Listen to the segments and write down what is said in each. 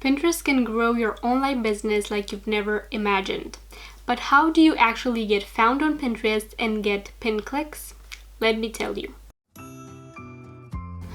Pinterest can grow your online business like you've never imagined. But how do you actually get found on Pinterest and get pin clicks? Let me tell you.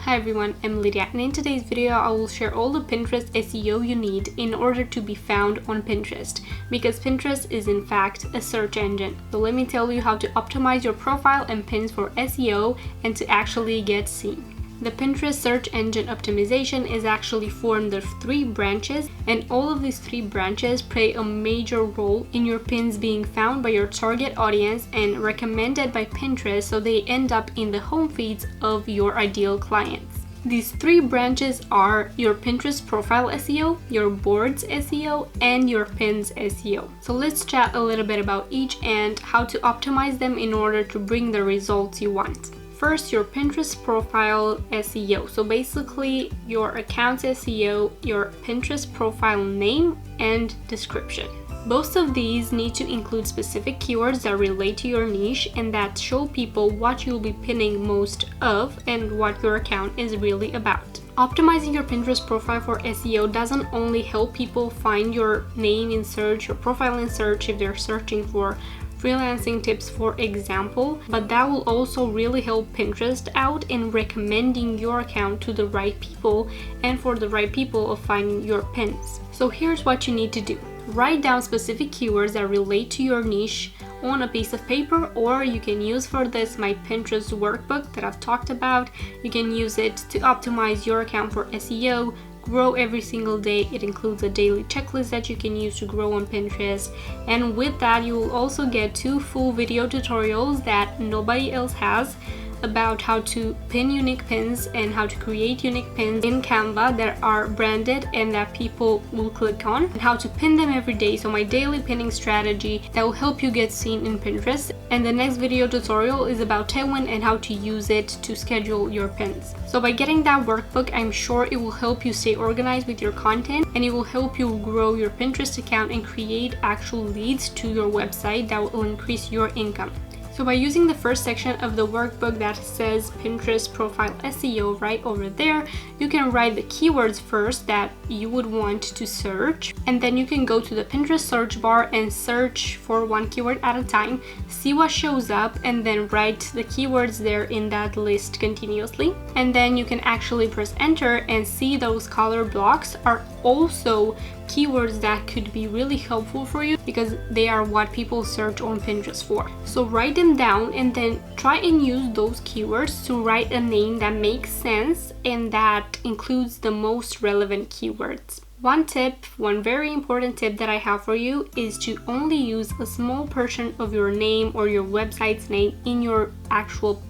Hi everyone, I'm Lydia, and in today's video I will share all the Pinterest SEO you need in order to be found on Pinterest, because Pinterest is in fact a search engine. So let me tell you how to optimize your profile and pins for SEO and to actually get seen. The Pinterest search engine optimization is actually formed of 3 branches, and all of these 3 branches play a major role in your pins being found by your target audience and recommended by Pinterest, so they end up in the home feeds of your ideal clients. These 3 branches are your Pinterest profile SEO, your boards SEO, and your pins SEO. So let's chat a little bit about each and how to optimize them in order to bring the results you want. First, your Pinterest profile SEO. So basically your account SEO, your Pinterest profile name and description. Both of these need to include specific keywords that relate to your niche and that show people what you'll be pinning most of and what your account is really about. Optimizing your Pinterest profile for SEO doesn't only help people find your name in search, your profile in search if they're searching for freelancing tips, for example, but that will also really help Pinterest out in recommending your account to the right people and for the right people of finding your pins. So here's what you need to do. Write down specific keywords that relate to your niche on a piece of paper, or you can use for this my Pinterest workbook that I've talked about. You can use it to optimize your account for SEO, grow every single day. It includes a daily checklist that you can use to grow on Pinterest, and with that you will also get 2 full video tutorials that nobody else has about how to pin unique pins and how to create unique pins in Canva that are branded and that people will click on, and how to pin them every day. So my daily pinning strategy that will help you get seen in Pinterest. And the next video tutorial is about Tailwind and how to use it to schedule your pins. So by getting that workbook, I'm sure it will help you stay organized with your content, and it will help you grow your Pinterest account and create actual leads to your website that will increase your income. So by using the first section of the workbook that says Pinterest profile SEO right over there, you can write the keywords first that you would want to search, and then you can go to the Pinterest search bar and search for one keyword at a time, see what shows up, and then write the keywords there in that list continuously. And then you can actually press enter and see those color blocks are also keywords that could be really helpful for you because they are what people search on Pinterest for. So write them down and then try and use those keywords to write a name that makes sense and that includes the most relevant keywords. One very important tip that I have for you is to only use a small portion of your name or your website's name in your actual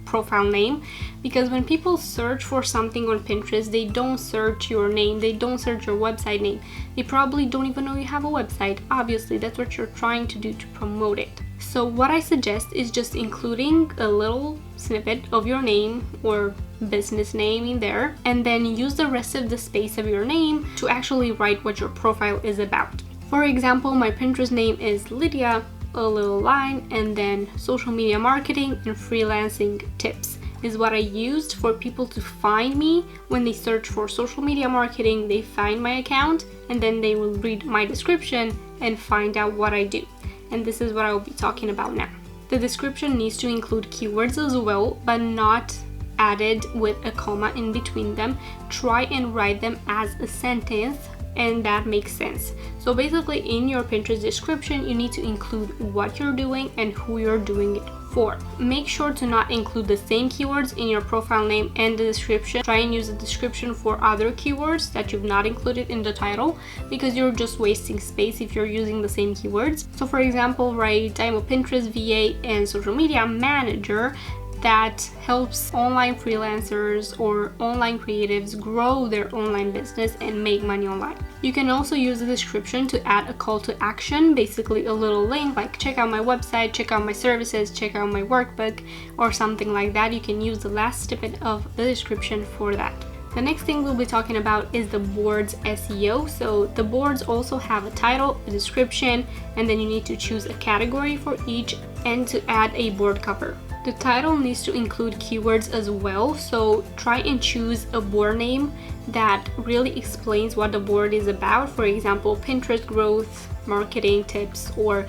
profile name, because when people search for something on Pinterest, they don't search your name, they don't search your website name. They probably don't even know you have a website. Obviously, that's what you're trying to do to promote it. So what I suggest is just including a little snippet of your name or business name in there, and then use the rest of the space of your name to actually write what your profile is about. For example, my Pinterest name is Lydia, a little line, and then social media marketing and freelancing tips is what I used for people to find me. When they search for social media marketing, they find my account and then they will read my description and find out what I do. And this is what I will be talking about now. The description needs to include keywords as well, but not added with a comma in between them. Try and write them as a sentence, and that makes sense. So basically in your Pinterest description, you need to include what you're doing and who you're doing it for. Make sure to not include the same keywords in your profile name and the description. Try and use the description for other keywords that you've not included in the title, because you're just wasting space if you're using the same keywords. So for example, write I'm a Pinterest VA and social media manager that helps online freelancers or online creatives grow their online business and make money online. You can also use the description to add a call to action, basically a little link like check out my website, check out my services, check out my workbook, or something like that. You can use the last snippet of the description for that. The next thing we'll be talking about is the board's SEO. So the boards also have a title, a description, and then you need to choose a category for each and to add a board cover. The title needs to include keywords as well, so try and choose a board name that really explains what the board is about. For example, Pinterest growth, marketing tips, or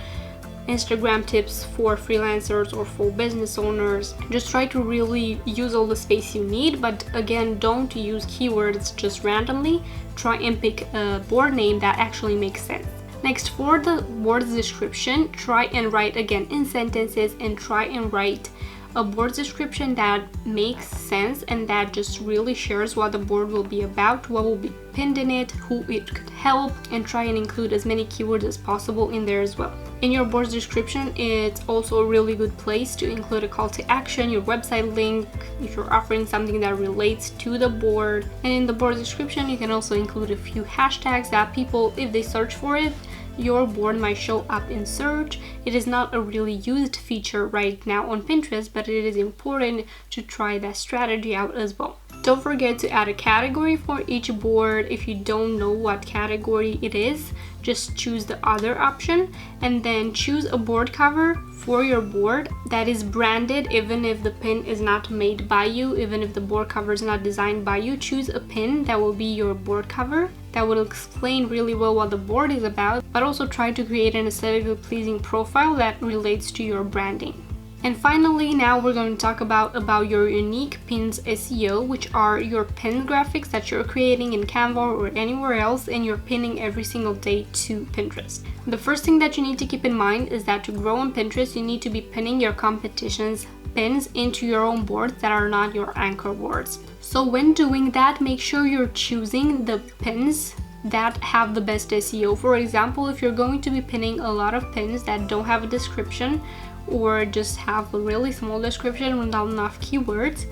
Instagram tips for freelancers or for business owners. Just try to really use all the space you need, but again, don't use keywords just randomly. Try and pick a board name that actually makes sense. Next, for the board's description, try and write again in sentences and try and write a board description that makes sense and that just really shares what the board will be about, what will be pinned in it, who it could help, and try and include as many keywords as possible in there as well. In your board's description, it's also a really good place to include a call to action, your website link, if you're offering something that relates to the board. And in the board description, you can also include a few hashtags that people, if they search for it, your board might show up in search. It is not a really used feature right now on Pinterest, but it is important to try that strategy out as well. Don't forget to add a category for each board. If you don't know what category it is, just choose the other option and then choose a board cover for your board that is branded. Even if the pin is not made by you, even if the board cover is not designed by you, choose a pin that will be your board cover that will explain really well what the board is about, but also try to create an aesthetically pleasing profile that relates to your branding. And finally, now we're going to talk about your unique Pins SEO, which are your pin graphics that you're creating in Canva or anywhere else, and you're pinning every single day to Pinterest. The first thing that you need to keep in mind is that to grow on Pinterest, you need to be pinning your competition's pins into your own boards that are not your anchor boards. So when doing that, make sure you're choosing the pins that have the best SEO. For example, if you're going to be pinning a lot of pins that don't have a description or just have a really small description without enough keywords,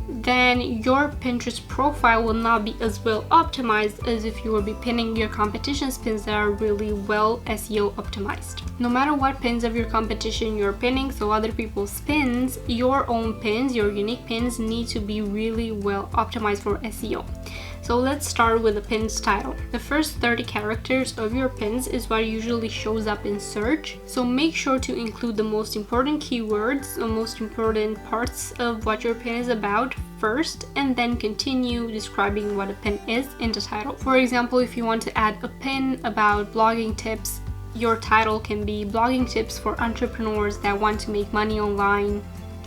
then your Pinterest profile will not be as well optimized as if you will be pinning your competition's pins that are really well SEO optimized. No matter what pins of your competition you're pinning, so other people's pins, your own pins, your unique pins need to be really well optimized for SEO. So let's start with the pin's title. The first 30 characters of your pins is what usually shows up in search. So make sure to include the most important keywords, the most important parts of what your pin is about first, and then continue describing what a pin is in the title. For example, if you want to add a pin about blogging tips, your title can be blogging tips for entrepreneurs that want to make money online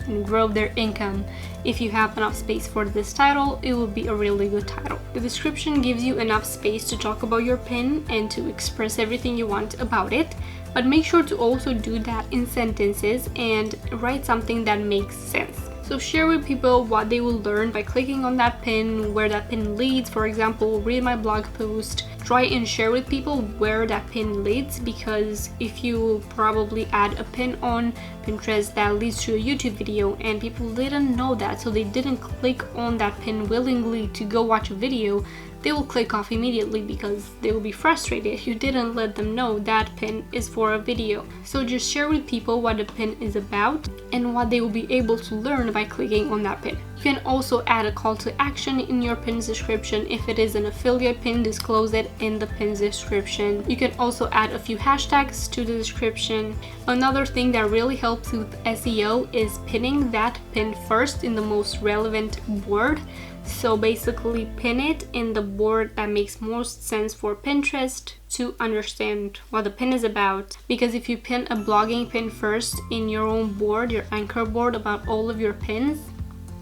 and grow their income. If you have enough space for this title, it will be a really good title. The description gives you enough space to talk about your pin and to express everything you want about it, but make sure to also do that in sentences and write something that makes sense. So share with people what they will learn by clicking on that pin, where that pin leads. For example, read my blog post. Try and share with people where that pin leads, because if you probably add a pin on Pinterest that leads to a YouTube video and people didn't know that, so they didn't click on that pin willingly to go watch a video, they will click off immediately because they will be frustrated. You didn't let them know that pin is for a video. So just share with people what the pin is about and what they will be able to learn by clicking on that pin. You can also add a call to action in your pin's description. If it is an affiliate pin, disclose it in the pin's description. You can also add a few hashtags to the description. Another thing that really helps with SEO is pinning that pin first in the most relevant board. So basically pin it in the board that makes most sense for Pinterest to understand what the pin is about. Because if you pin a blogging pin first in your own board, your anchor board about all of your pins,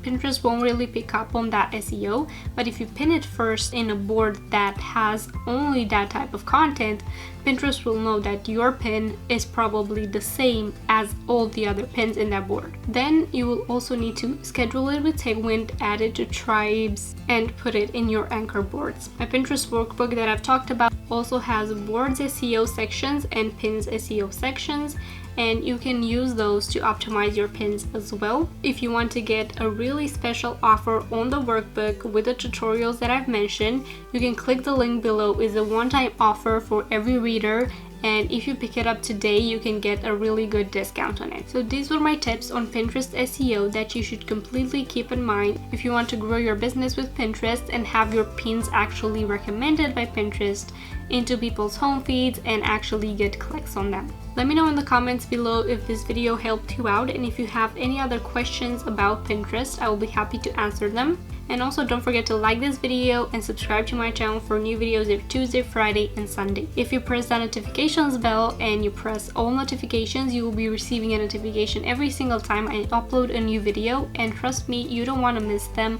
Pinterest won't really pick up on that SEO. But if you pin it first in a board that has only that type of content, Pinterest will know that your pin is probably the same as all the other pins in that board. Then you will also need to schedule it with Tailwind, add it to tribes, and put it in your anchor boards. My Pinterest workbook that I've talked about also has boards SEO sections and pins SEO sections, and you can use those to optimize your pins as well. If you want to get a really special offer on the workbook with the tutorials that I've mentioned, you can click the link below. It's a one-time offer for every reader, and if you pick it up today, you can get a really good discount on it. So these were my tips on Pinterest SEO that you should completely keep in mind if you want to grow your business with Pinterest and have your pins actually recommended by Pinterest into people's home feeds and actually get clicks on them. Let me know in the comments below if this video helped you out, and if you have any other questions about Pinterest, I will be happy to answer them. And also don't forget to like this video and subscribe to my channel for new videos every Tuesday, Friday, and Sunday. If you press the notifications bell and you press all notifications, you will be receiving a notification every single time I upload a new video, and trust me, you don't want to miss them.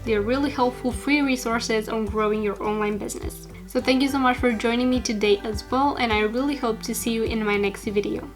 They're really helpful free resources on growing your online business. So thank you so much for joining me today as well, and I really hope to see you in my next video.